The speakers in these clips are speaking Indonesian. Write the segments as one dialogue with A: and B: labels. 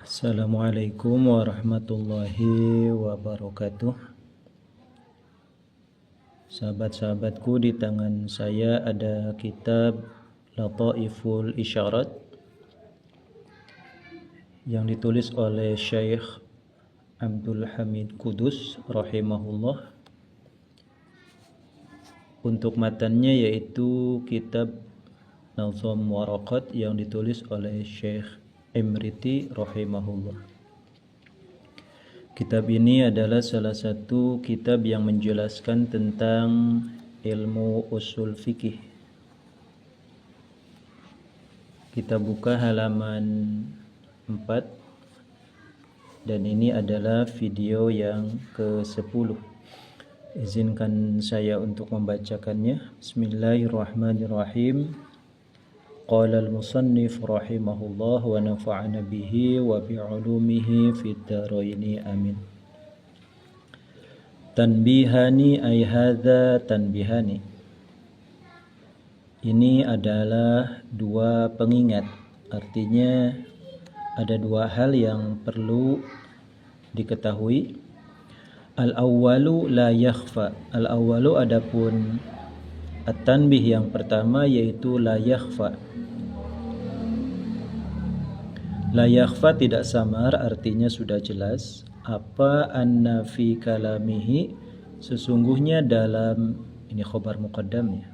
A: Assalamualaikum warahmatullahi wabarakatuh. Sahabat-sahabatku, di tangan saya ada kitab Lataiful Isyarat yang ditulis oleh Syekh Abdul Hamid Kudus rahimahullah. Untuk matannya yaitu kitab Nazam Waraqat yang ditulis oleh Syekh Imriti rahimahullah. Kitab ini adalah salah satu kitab yang menjelaskan tentang ilmu usul fikih. Kita buka halaman 4 dan ini adalah video yang ke-10. Izinkan saya untuk membacakannya. Bismillahirrahmanirrahim. Qala al-musannif rahimahullah wa nafa'ana bihi wa bi'ulumihi fid dharaini amin. Tanbihani ay hadza tanbihani. Ini adalah dua pengingat. Artinya ada dua hal yang perlu diketahui. Al-awwalu la yakhfa. Al-awwalu adapun at-tanbih yang pertama yaitu la yakhfa. La yakhfa tidak samar, artinya sudah jelas. Apa anna fi kalamihi, sesungguhnya dalam, ini khobar muqaddam ya.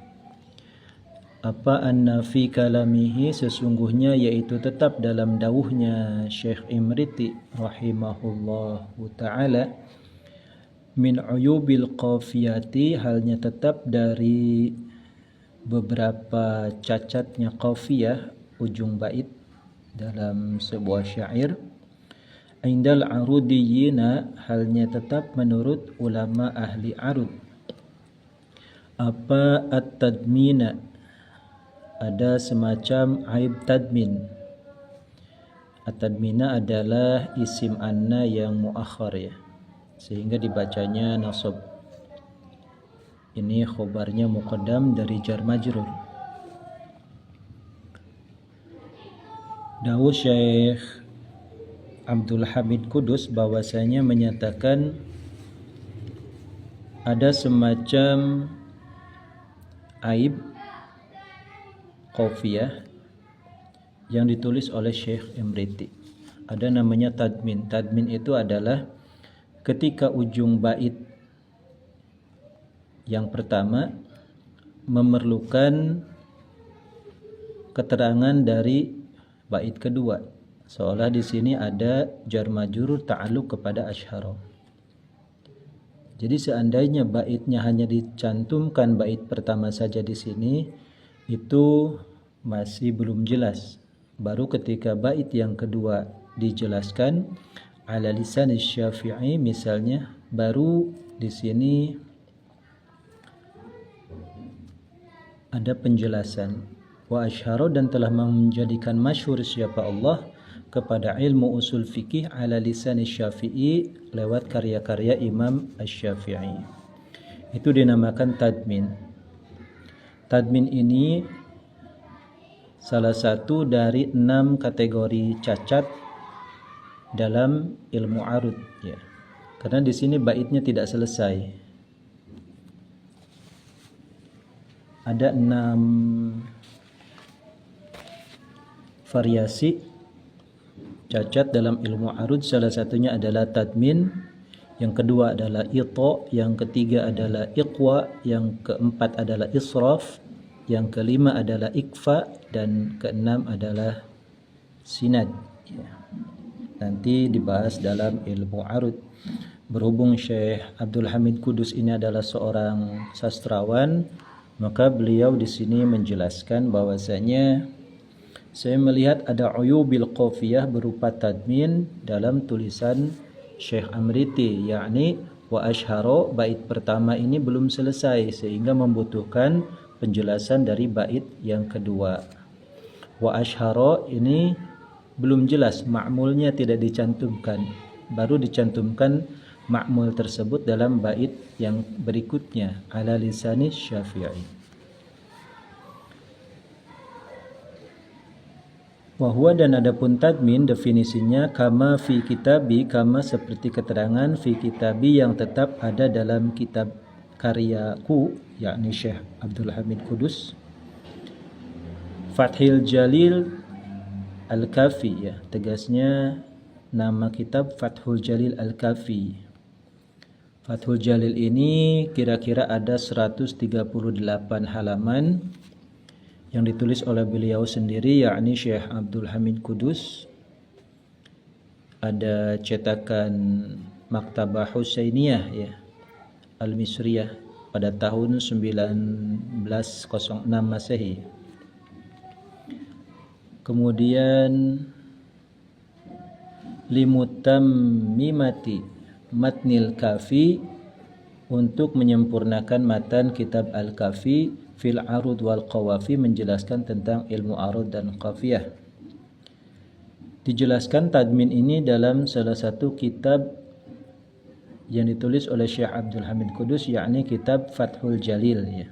A: Apa anna fi kalamihi, sesungguhnya yaitu tetap dalam dawuhnya Syekh Imriti rahimahullahu ta'ala, min uyubil qafiyati, halnya tetap dari beberapa cacatnya qafiyah, ujung bait dalam sebuah syair. Indal arudiyina, halnya tetap menurut ulama ahli arud. Apa at-tadmina, ada semacam aib tadmin. At-tadmina adalah isim anna yang muakhar ya, sehingga dibacanya nasab. Ini khobarnya muqaddam dari jar majrur. Dawuh Syekh Abdul Hamid Kudus bahwasanya menyatakan ada semacam aib qafiyah yang ditulis oleh Syekh Imriti. Ada namanya tadmin. Tadmin itu adalah ketika ujung bait yang pertama memerlukan keterangan dari bait kedua, seolah di sini ada jar majrur ta'alluq kepada asyhara. Jadi seandainya baitnya hanya dicantumkan bait pertama saja di sini, itu masih belum jelas. Baru ketika bait yang kedua dijelaskan ala lisan Syafi'i misalnya, baru di sini ada penjelasan. Wa asyhara, dan telah menjadikan masyhur siapa Allah kepada ilmu usul fikih ala lisan Syafi'i, lewat karya-karya Imam Asy-Syafi'i. Itu dinamakan tadmin. Tadmin ini salah satu dari 6 kategori cacat dalam ilmu arud ya. Karena di sini baitnya tidak selesai. Ada 6 variasi cacat dalam ilmu arud. Salah satunya adalah tadmin, yang kedua adalah ita, yang ketiga adalah iqwa, yang keempat adalah israf, yang kelima adalah ikfa, dan keenam adalah sinad ya. Nanti dibahas dalam ilmu arud. Berhubung Syekh Abdul Hamid Kudus ini adalah seorang sastrawan, maka beliau di sini menjelaskan bahwasanya saya melihat ada uyubil qafiyah berupa tadmin dalam tulisan Syekh Amriti, yakni wa asyhara, bait pertama ini belum selesai sehingga membutuhkan penjelasan dari bait yang kedua. Wa asyhara ini belum jelas, ma'mulnya tidak dicantumkan, baru dicantumkan ma'mul tersebut dalam bait yang berikutnya ala lisani Syafi'i. Wahwa dan adapun tadmin definisinya kama fi kitabi, kama seperti keterangan fi kitabi yang tetap ada dalam kitab karyaku, yakni Syekh Abdul Hamid Kudus, Fathil Jalil Al-Kafi, ya, tegasnya nama kitab Fathul Jalil Al-Kafi. Fathul Jalil ini kira-kira ada 138 halaman yang ditulis oleh beliau sendiri, yakni Syekh Abdul Hamid Kudus. Ada cetakan Maktabah Husainiyah, ya, Al-Misriyah pada tahun 1906 Masehi. Kemudian Limutammimati Matnil Kafi, untuk menyempurnakan matan kitab Al-Kafi, fil arud wal qawafi, menjelaskan tentang ilmu arud dan qafiyah. Dijelaskan tadmin ini dalam salah satu kitab yang ditulis oleh Syekh Abdul Hamid Kudus, yakni kitab Fathul Jalil, ya.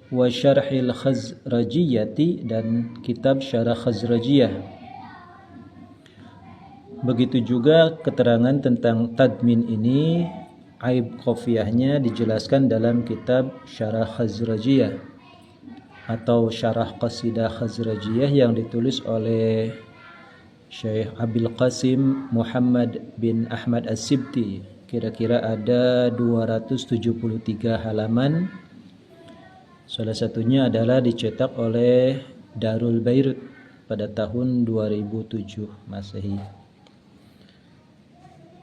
A: Wa Syarhil Khazrajiyati, dan kitab Syarah Khazrajiyah. Begitu juga keterangan tentang tadmin ini, aib qafiyahnya dijelaskan dalam kitab Syarah Khazrajiyah atau Syarah Qasidah Khazrajiyah yang ditulis oleh Syekh Abil Qasim Muhammad bin Ahmad As-Sibti. Kira-kira ada 273 halaman. Salah satunya adalah dicetak oleh Darul Beirut pada tahun 2007 Masehi.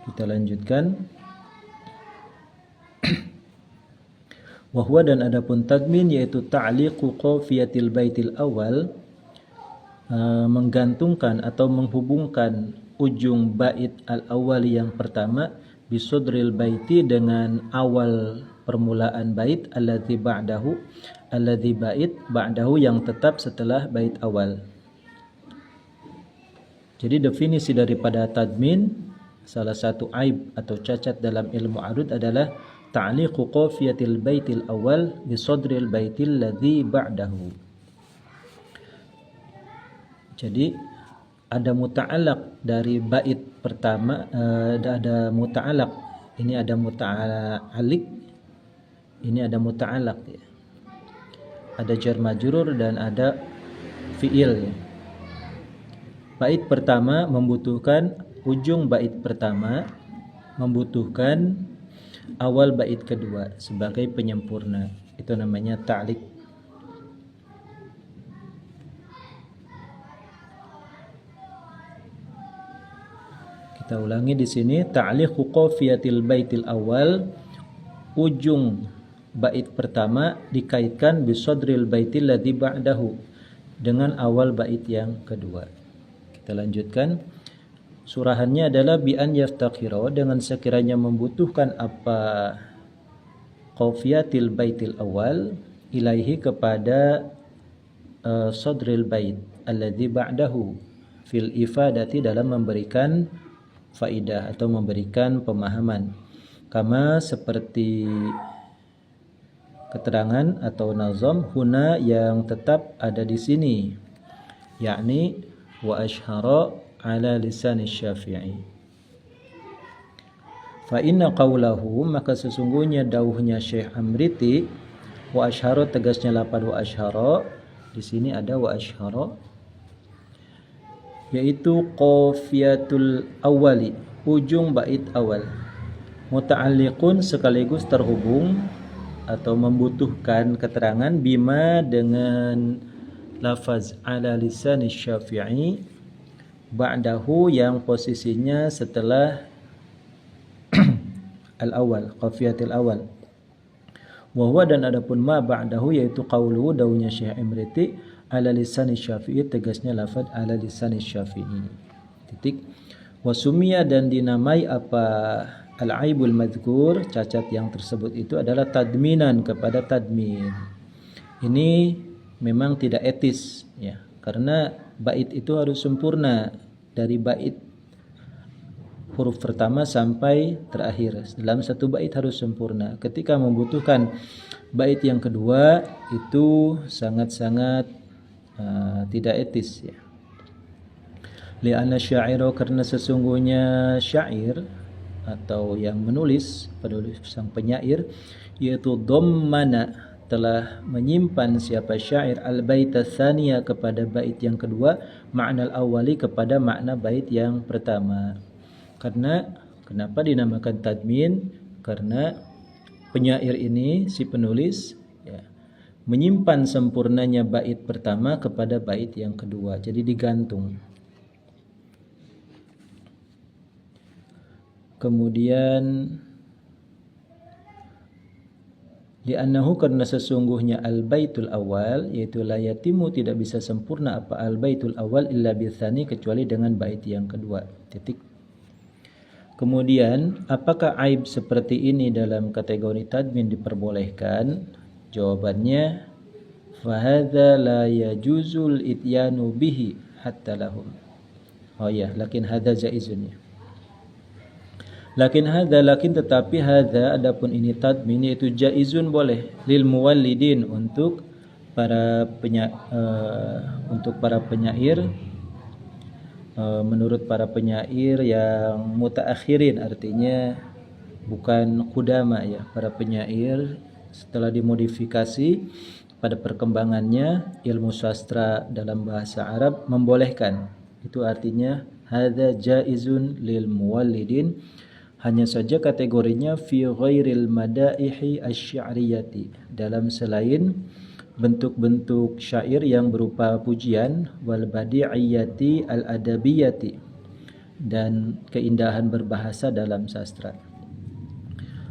A: Kita lanjutkan. Wahwa dan adapun tadmin yaitu ta'liqu qafiyatil baitil awal, menggantungkan atau menghubungkan ujung bait al-awwal yang pertama bisudril baiti, dengan awal permulaan bait, alladzi bait ba'dahu, yang tetap setelah bait awal. Jadi definisi daripada tadmin, salah satu aib atau cacat dalam ilmu arud adalah ta'liqu qafiyatil baitil awal bisudril baitil ladzi ba'dahu. Jadi ada muta'alaq dari bait pertama, ada muta'alaq, ini ada muta'alliq, ini ada muta'alaq, ya. Ada jar majrur dan ada fi'il, ya. Bait pertama membutuhkan ujung bait pertama membutuhkan awal bait kedua sebagai penyempurna. Itu namanya ta'liq. Kita ulangi di sini, ta'liqu qafiyatil baitil awal, ujung bait pertama dikaitkan bisodril baitil ladzi ba'dahu, dengan awal bait yang kedua. Kita lanjutkan. Surahannya adalah bi an yaftaqira, dengan sekiranya membutuhkan apa qafiyatil baitil awal ilaihi, kepada sodril bait alladzi ba'dahu fil ifadati, dalam memberikan faidah atau memberikan pemahaman, kama seperti keterangan atau nazam huna yang tetap ada di sini, yakni wa ashhara ala lisan Syafi'i. Fa inna qawlahu, maka sesungguhnya dauhnya Syekh Amriti, wa ashhara, tegasnya lafaz wa ashhara di sini ada wa ashhara, yaitu qafiyatul awali, ujung bait awal, muta'alliqun, sekaligus terhubung atau membutuhkan keterangan, bima, dengan lafaz ala lisan Syafi'i, ba'dahu, yang posisinya setelah al-awal, qafiyatil awal. Wa huwa, dan adapun ma ba'dahu, yaitu qauluhu, daunya Syekh Imriti, ala lisan Syafi'i, tegasnya lafaz ala lisan Syafi'i. Titik. Wa sumiya, dan dinamai apa al-aibul madhkur, cacat yang tersebut itu adalah tadminan, kepada tadmin. Ini memang tidak etis, ya, karena bait itu harus sempurna dari bait huruf pertama sampai terakhir. Dalam satu bait harus sempurna. Ketika membutuhkan bait yang kedua, itu sangat-sangat tidak etis, ya. Li'anna syaira, karena sesungguhnya syair atau yang menulis, penulis sang penyair, yaitu dhammana, telah menyimpan siapa syair al-bait tsaniya, kepada bait yang kedua, makna al-awwali, kepada makna bait yang pertama. Karena kenapa dinamakan tadmin? Karena penyair ini, si penulis, ya, menyimpan sempurnanya bait pertama kepada bait yang kedua, jadi digantung. Kemudian li'annahu, karena sesungguhnya al-baitul awal, yaitu la yatimu, tidak bisa sempurna apa al-baitul awal illa bitsani, kecuali dengan bait yang kedua. Titik. Kemudian, apakah aib seperti ini dalam kategori tadmin diperbolehkan? Jawabannya, fahadza la yajuzul ityanu bihi hatta lahum. Oh ya, lakin hadza jaizun ya. Lakin tetapi hadza, adapun ini tadmin, yaitu jaizun, boleh, lil muwallidin, untuk para penyair, menurut para penyair yang mutaakhirin, artinya bukan qudama ya, para penyair setelah dimodifikasi pada perkembangannya ilmu sastra dalam bahasa Arab membolehkan. Itu artinya hadza jaizun lil muwallidin. Hanya saja kategorinya fi ghairil madaihi asy-sya'riyati, dalam selain bentuk-bentuk syair yang berupa pujian, wal badi'iyati al-adabiyati, dan keindahan berbahasa dalam sastra.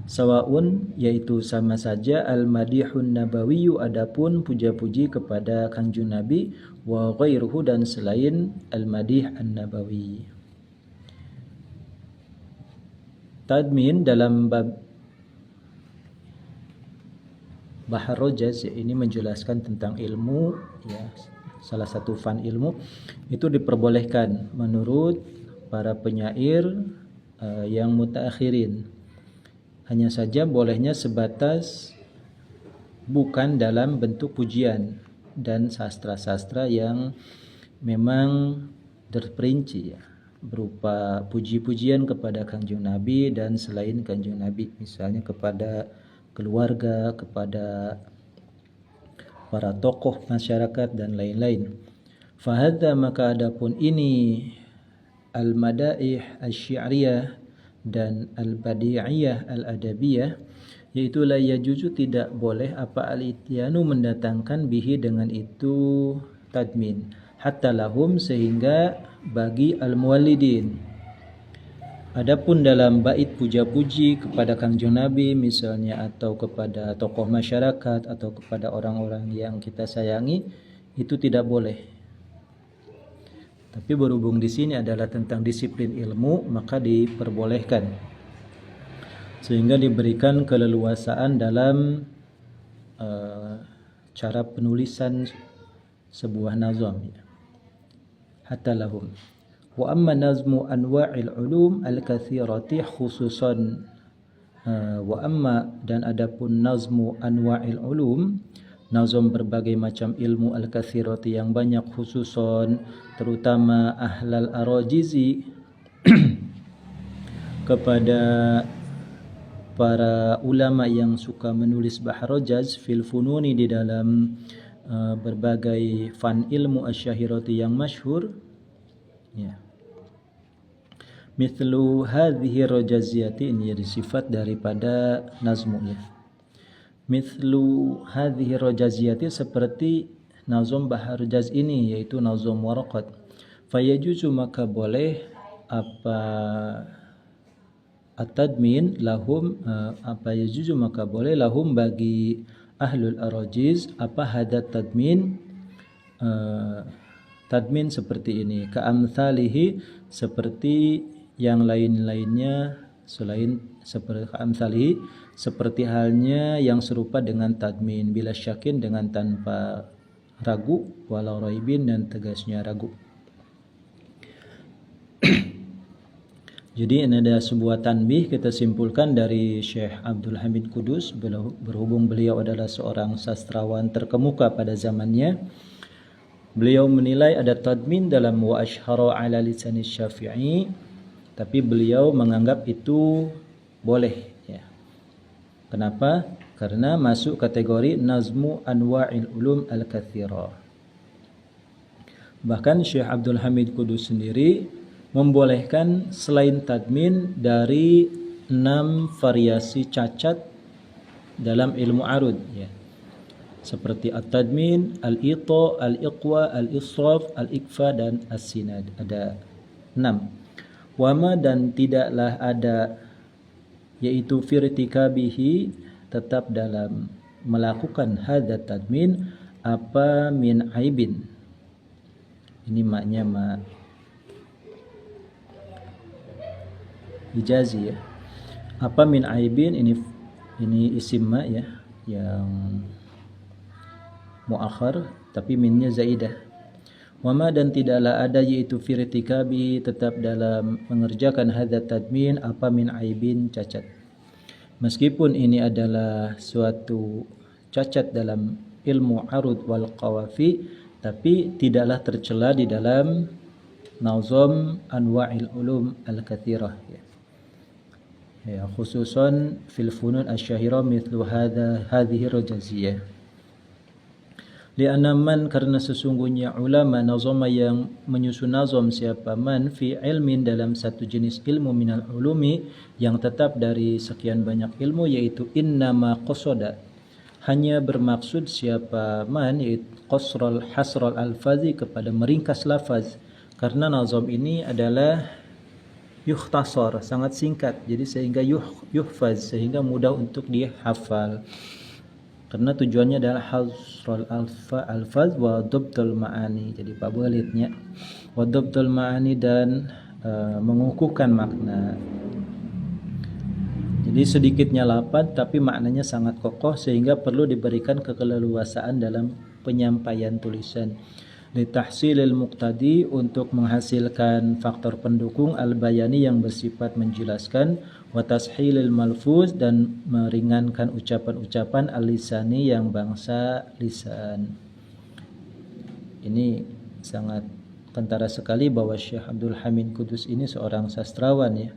A: Sawaun, yaitu sama saja, al-madihun nabawiyyu, adapun puja-puji kepada Kanjeng Nabi, wa ghairuhu, dan selain al-madih an-nabawi. Tadmin dalam bab Bahar Rojaz ini menjelaskan tentang ilmu, ya, salah satu fan ilmu, itu diperbolehkan menurut para penyair yang mutaakhirin. Hanya saja bolehnya sebatas bukan dalam bentuk pujian dan sastra-sastra yang memang terperinci, ya, berupa puji-pujian kepada Kanjeng Nabi dan selain Kanjeng Nabi, misalnya kepada keluarga, kepada para tokoh masyarakat dan lain-lain. Fahadza, maka adapun ini al-madaih asy-syi'riyah dan al-badi'iyah al-adabiyah, yaitu la yajuzu, tidak boleh apa al-ityanu, mendatangkan bihi, dengan itu tadmin, hatta lahum, sehingga bagi al-muwallidin. Adapun dalam bait puja-puji kepada Kanjeng Nabi misalnya, atau kepada tokoh masyarakat, atau kepada orang-orang yang kita sayangi, itu tidak boleh. Tapi berhubung di sini adalah tentang disiplin ilmu, maka diperbolehkan, sehingga diberikan keleluasaan dalam cara penulisan sebuah nazam, ya. Hatta lahum. Wa amma nazmu anwa'il ulum al-katsirati khususan, wa amma, dan adapun nazmu anwa'il ulum, nazam berbagai macam ilmu, al-katsirati yang banyak, khususan terutama ahlal arajizi kepada para ulama yang suka menulis Bahar Rojaz, fil fununi, di dalam berbagai fan ilmu asyahirati yang masyhur, ya. Mithlu hadhihi rojaziyati, ini jadi sifat daripada nazmu, ya. Mithlu hadhihi rojaziyati, seperti nazam Bahar Rojaz ini, yaitu nazam waraqat. Fayajuzu, maka boleh apa at-tadmin lahum, apa yajuzu, maka boleh lahum, bagi ahlul arajiz, apa hadat tadmin, tadmin seperti ini, ka'amthalihi, seperti yang lain-lainnya selain seperti ka'amthalihi, seperti halnya yang serupa dengan tadmin, bila syakin, dengan tanpa ragu, walau raibin, dan tegasnya ragu. Jadi ini ada sebuah tanbih, kita simpulkan dari Syekh Abdul Hamid Kudus, berhubung beliau adalah seorang sastrawan terkemuka pada zamannya. Beliau menilai ada tadmin dalam wa ashhara ala lisan Syafi'i, tapi beliau menganggap itu boleh ya. Kenapa? Karena masuk kategori nazmu anwa'il ulum al-katsira. Bahkan Syekh Abdul Hamid Qudus sendiri membolehkan selain tadmin dari 6 variasi cacat dalam ilmu arud ya. Seperti at-tadmin, al-ita, al-iqwa, al-israf, al-ikfa dan as-sinad. Ada 6. Wama dan tidaklah ada, yaitu firtikabihi, tetap dalam melakukan hadat tadmin, apa min aibin. Ini maknya ma ijazi ya. Apa min aibin, ini isim ma ya, yang muakhar tapi minnya zaidah. Wama dan tidaklah ada, yaitu firtikabi, tetap dalam mengerjakan hadat tadmin, apa min aibin, cacat. Meskipun ini adalah suatu cacat dalam ilmu arud wal qawafi, tapi tidaklah tercela di dalam nazam anwa'il ulum al-katsirah ya. Ya, khususan fil funun asy-syahira mithlu hadhihi rajaziyah. Lianna man, karena sesungguhnya ulama nazama yang menyusun nazam, siapa man fi ilmin dalam satu jenis ilmu minal ulumi yang tetap dari sekian banyak ilmu, yaitu innama qasada, hanya bermaksud siapa man, yaitu qasral hasral alfazi, kepada meringkas lafaz. Karena nazam ini adalah yukhtasar, sangat singkat, jadi sehingga yuhfaz, sehingga mudah untuk dihafal. Karena tujuannya adalah hasrul alfaz wa dhabtul ma'ani. Jadi Pak Balidnya wa dhabtul ma'ani, dan mengukuhkan makna. Jadi sedikitnya lafaz tapi maknanya sangat kokoh, sehingga perlu diberikan keleluasaan dalam penyampaian tulisan. Litahsilil muqtadi, untuk menghasilkan faktor pendukung, al-bayani, yang bersifat menjelaskan, wa tashilil malfuz, dan meringankan ucapan-ucapan, al-lisani, yang bangsa lisan. Ini sangat kentara sekali bahwa Syekh Abdul Hamid Qudus ini seorang sastrawan ya.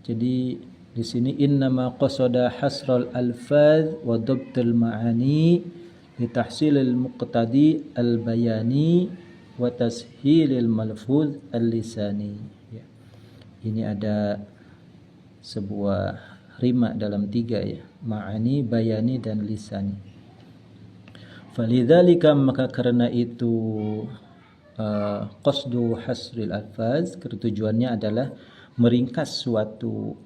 A: Jadi di sini innama qasada hasral alfaz wa dhabtul ma'ani litahsilil muqtadi al-bayani wa tashilil malfuz al-lisani ya. Ini ada sebuah rima dalam 3 ya, ma'ani, bayani, dan lisani. Falidzalika, maka karena itu qasdu hasril alfaz, tujuannya adalah meringkas suatu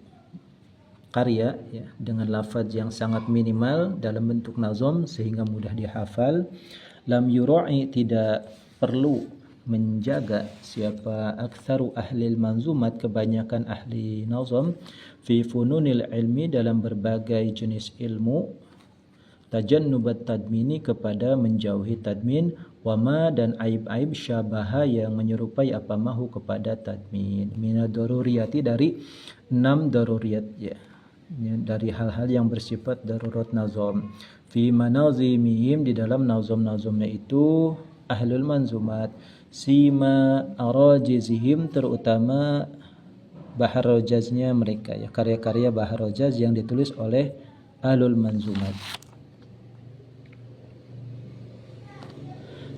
A: karya ya, dengan lafaz yang sangat minimal dalam bentuk nazam sehingga mudah dihafal. Lam yura'i, tidak perlu menjaga siapa aktsaru ahli manzumat, kebanyakan ahli nazam, fi fununil ilmi, dalam berbagai jenis ilmu, tajannubat tadmini, kepada menjauhi tadmin, wama, dan aib-aib, syabaha, yang menyerupai apa mahu kepada tadmin, minad daruriyati, dari 6 daruriyat ya, dari hal-hal yang bersifat darurat nazam, fi manazimihim, di dalam nazam-nazamnya itu ahlul manzumat, sima arajizihim, terutama bahar rojaznya mereka ya, karya-karya bahar rojaz yang ditulis oleh ahlul manzumat.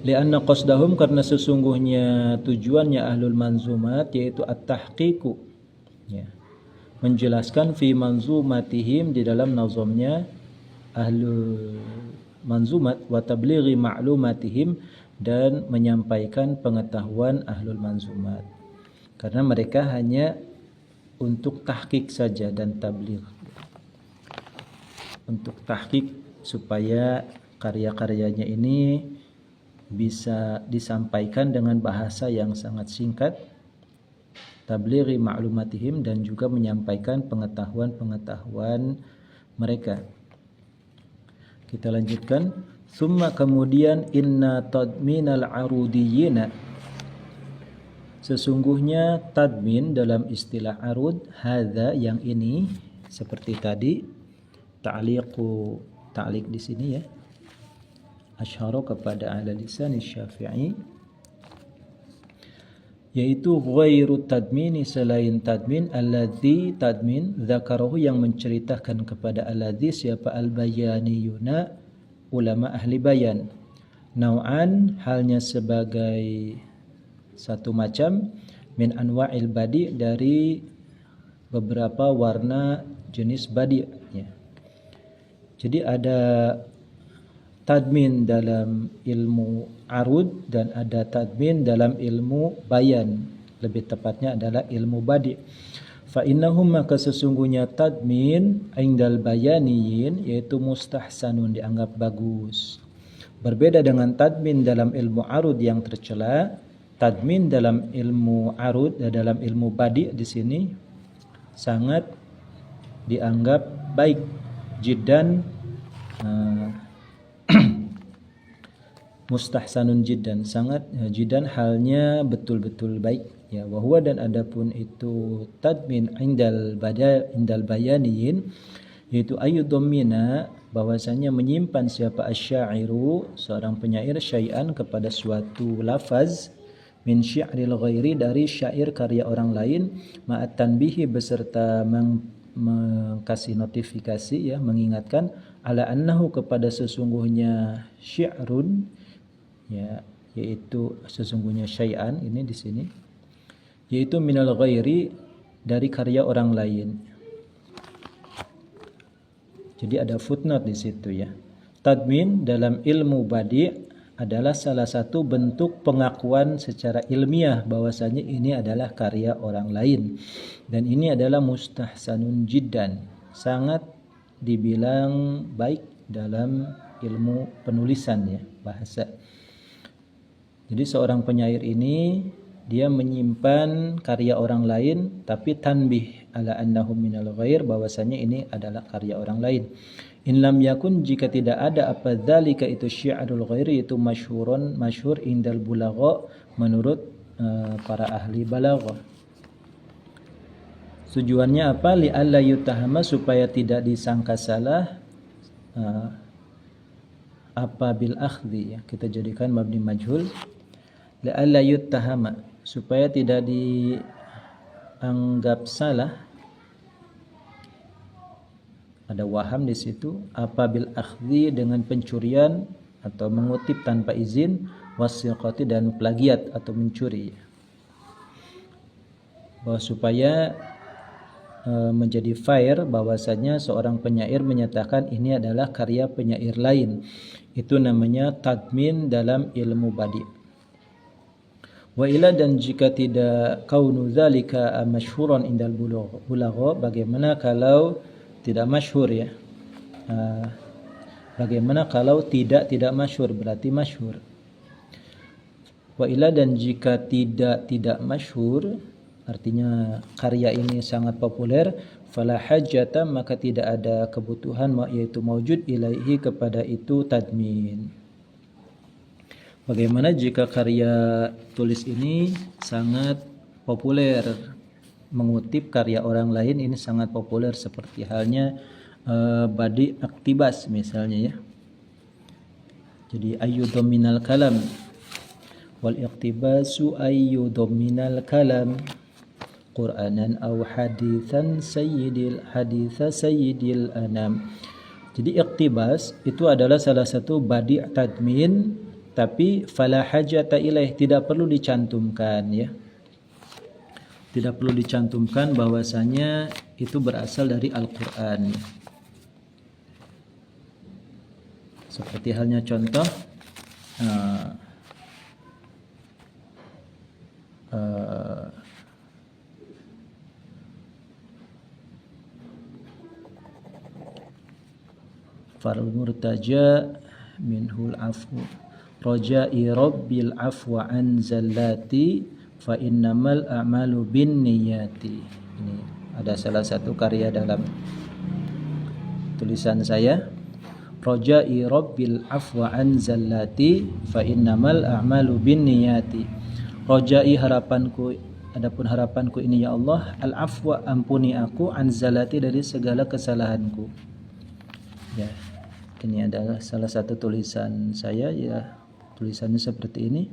A: Lianna qasdahum, karena sesungguhnya tujuannya ahlul manzumat, yaitu at-tahqiqu ya, menjelaskan, fi manzumatihim, di dalam nazamnya ahlul manzumat, wa tablighi ma'lumatihim, dan menyampaikan pengetahuan ahlul manzumat. Karena mereka hanya untuk tahqiq saja dan tabligh, untuk tahqiq supaya karya-karyanya ini bisa disampaikan dengan bahasa yang sangat singkat, tablighi ma'lumatihim, dan juga menyampaikan pengetahuan-pengetahuan mereka. Kita lanjutkan. Summa, kemudian, inna tadminal arudiyina, sesungguhnya tadmin dalam istilah arud, hadza, yang ini, seperti tadi ta'liq di sini ya, asyara kepada ala lisan Syafi'i, yaitu ghairu tadmini, selain tadmin, alladzi tadmin dzakarahu yang menceritakan kepada alladzi siapa al-bayaniyuna, ulama ahli bayan, nau'an halnya sebagai satu macam, min anwa'il badi dari beberapa warna jenis badi ya. Jadi ada tadmin dalam ilmu arud dan ada tadmin dalam ilmu bayan, lebih tepatnya adalah ilmu badi. Fa innahum, maka sesungguhnya tadmin indal bayaniyin yaitu mustahsanun, dianggap bagus. Berbeda dengan tadmin dalam ilmu arud yang tercela. Tadmin dalam ilmu arud dan dalam ilmu badi di sini sangat dianggap baik, jiddan mustahsanun jiddan, sangat jiddan halnya betul-betul baik ya. Wa huwa, dan adapun itu tadmin indal bayaniyin yaitu ayyudomina, bahwasanya menyimpan siapa asyairu, seorang penyair, syai'an kepada suatu lafaz, min syi'ril ghairi, dari syair karya orang lain, ma'at tanbihi, beserta mengkasih notifikasi ya, mengingatkan, ala annahu, kepada sesungguhnya syi'run ya, yaitu sesungguhnya syai'an ini di sini, yaitu minal ghairi, dari karya orang lain. Jadi ada footnote di situ ya. Tadmin dalam ilmu badi adalah salah satu bentuk pengakuan secara ilmiah bahwasanya ini adalah karya orang lain, dan ini adalah mustahsanun jiddan, sangat dibilang baik dalam ilmu penulisan ya, bahasa. Jadi seorang penyair ini dia menyimpan karya orang lain tapi tanbih ala annahu minal ghair, bahwasanya ini adalah karya orang lain. In lam yakun, jika tidak ada apa dzalika itu syi'rul ghairi, itu masyhur indal bulagha, menurut para ahli balaghah. Tujuannya apa? Li alla yutahama, supaya tidak disangka salah, apa bil akhdhi ya, kita jadikan mabni majhul. Li alla yutahama, supaya tidak dianggap salah, ada waham di situ, apa bil akhdhi, dengan pencurian atau mengutip tanpa izin, wasiqati, dan plagiat atau mencuri, bahwa supaya menjadi fair bahwasanya seorang penyair menyatakan ini adalah karya penyair lain. Itu namanya tadmin dalam ilmu badi. Wa ila, dan jika tidak kaunu dzalika masyhuran indal bulagha, bagaimana kalau tidak masyhur ya, bagaimana kalau tidak masyhur, berarti masyhur. Wa ila, dan jika tidak masyhur, artinya karya ini sangat populer, fala hajjata, maka tidak ada kebutuhan, yaitu maujud ilaihi, kepada itu tadmin. Bagaimana jika karya tulis ini sangat populer, mengutip karya orang lain ini sangat populer, seperti halnya badi aktibas misalnya ya. Jadi ayyudominal kalam, wal iktibasu ayyudominal kalam, Qur'anan aw haditsan sayyidil anam. Jadi iktibas itu adalah salah satu badi' tadmin, tapi fala hajata ilaih, tidak perlu dicantumkan ya. Tidak perlu dicantumkan bahwasanya itu berasal dari Al-Qur'an. Seperti halnya contoh farul murtaja minhul afu rajai rabbil afwa an zallati fa innamal a'malu binniyati. Ini ada salah satu karya dalam tulisan saya, rajai rabbil afwa an zallati fa innamal a'malu binniyati. Rajai, harapanku, adapun harapanku ini ya Allah, al afwa, ampuni aku, an zallati, dari segala kesalahanku ya. Ini adalah salah satu tulisan saya ya. Tulisannya seperti ini.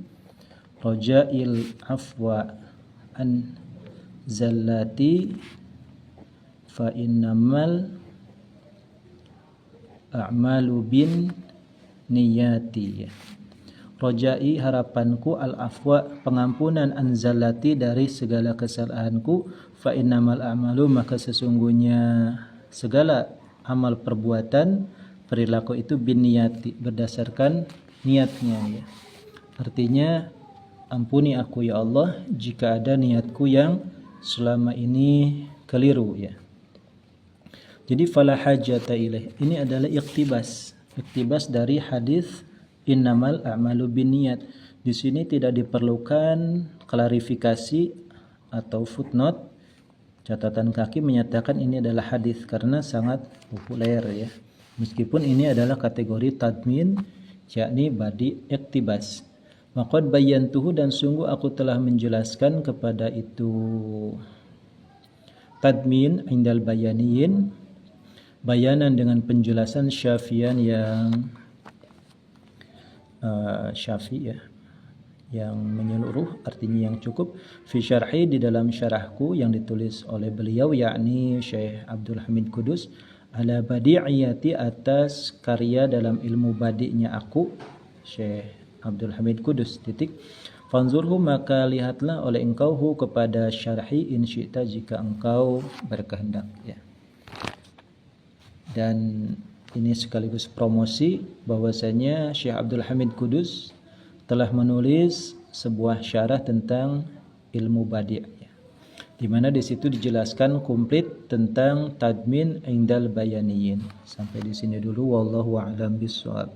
A: Raja'il afwa an zallati fa innamal a'malu bin niyati. Rojai harapanku al-afwa pengampunan anzalati dari segala kesalahanku, fa innamal a'malu maka sesungguhnya segala amal perbuatan perilaku itu binniyati berdasarkan niatnya ya. Artinya ampuni aku ya Allah jika ada niatku yang selama ini keliru ya. Jadi fala hajata ilaih. Ini adalah iktibas dari hadis innamal a'malu binniyat. Di sini tidak diperlukan klarifikasi atau footnote. Catatan kaki menyatakan ini adalah hadis karena sangat populer ya. Meskipun ini adalah kategori tadmin, yakni badi iktibas. Maqad bayyantuhu dan sungguh aku telah menjelaskan kepada itu tadmin indal bayaniyin, bayanan dengan penjelasan syafian yang syafi ya, yang menyeluruh artinya yang cukup, fi syarhi di dalam syarahku yang ditulis oleh beliau yakni Syekh Abdul Hamid Kudus, ala badi'iyati atas karya dalam ilmu badi'nya aku Syekh Abdul Hamid Kudus titik. Fanzurhu maka lihatlah oleh engkau kepada syarhi in syi'ta jika engkau berkehendak ya. Dan ini sekaligus promosi bahwasanya Syekh Abdul Hamid Kudus telah menulis sebuah syarah tentang ilmu badi' ya. Di mana di situ dijelaskan komplit tentang tadmin indal bayaniyin. Sampai di sini dulu, wallahu a'lam bishawab.